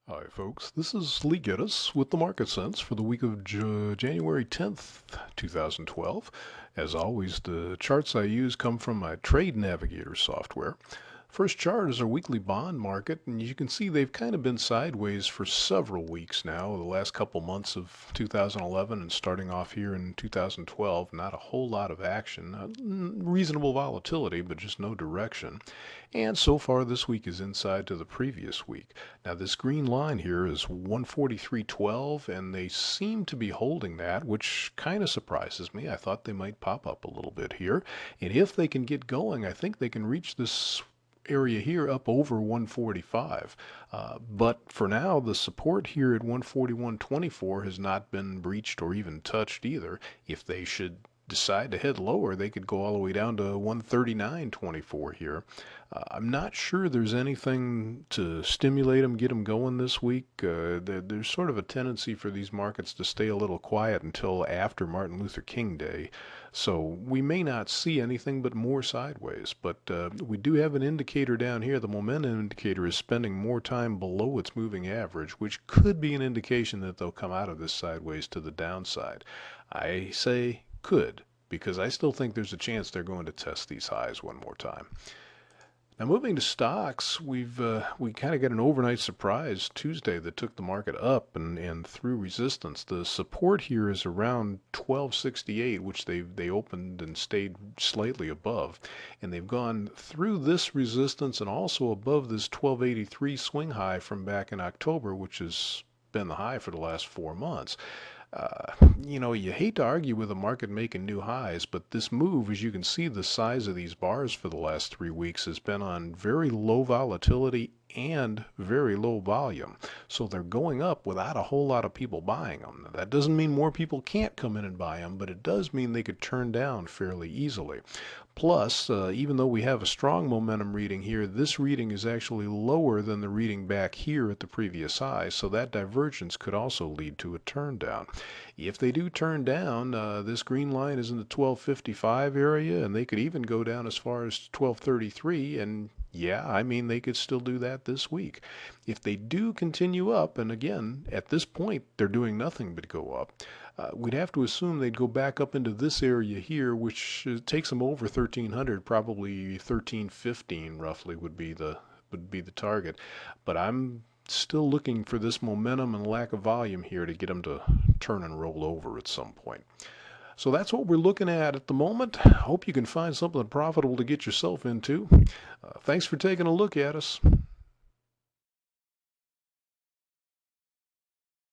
Hi, folks. This is Lee Gettess with the Market Sense for the week of January 10th, 2012. As always, the charts I use come from my Trade Navigator software. First chart is our weekly bond market, and you can see they've kind of been sideways for several weeks now, the last couple months of 2011 and starting off here in 2012. Not a whole lot of action, reasonable volatility, but just no direction. And so far this week is inside to the previous week. Now this green line here is 143.12, and they seem to be holding that, which kind of surprises me. I thought they might pop up a little bit here, and if they can get going, I think they can reach this area here up over 145. But for now, the support here at 141.24 has not been breached or even touched either. If they should decide to head lower, they could go all the way down to 139.24 here. I'm not sure there's anything to stimulate them, get them going this week. There's sort of a tendency for these markets to stay a little quiet until after Martin Luther King Day. So we may not see anything but more sideways. But we do have an indicator down here. The momentum indicator is spending more time below its moving average, which could be an indication that they'll come out of this sideways to the downside. I say could, because I still think there's a chance they're going to test these highs one more time. Now moving to stocks, we kind of got an overnight surprise Tuesday that took the market up and through resistance. The support here is around 1268, which they opened and stayed slightly above, and they've gone through this resistance and also above this 1283 swing high from back in October, which has been the high for the last 4 months. You hate to argue with the market making new highs, but this move, as you can see, the size of these bars for the last 3 weeks has been on very low volatility and very low volume. So they're going up without a whole lot of people buying them. That doesn't mean more people can't come in and buy them, but it does mean they could turn down fairly easily. Plus, even though we have a strong momentum reading here, this reading is actually lower than the reading back here at the previous high, so that divergence could also lead to a turn down. If they do turn down, this green line is in the 1255 area, and they could even go down as far as 1233, and yeah, I mean, they could still do that this week. If they do continue up, and again, at this point, they're doing nothing but go up, we'd have to assume they'd go back up into this area here, which takes them over 1300, probably 1315 roughly would be the target. But I'm still looking for this momentum and lack of volume here to get them to turn and roll over at some point. So that's what we're looking at the moment. Hope you can find something profitable to get yourself into. Thanks for taking a look at us.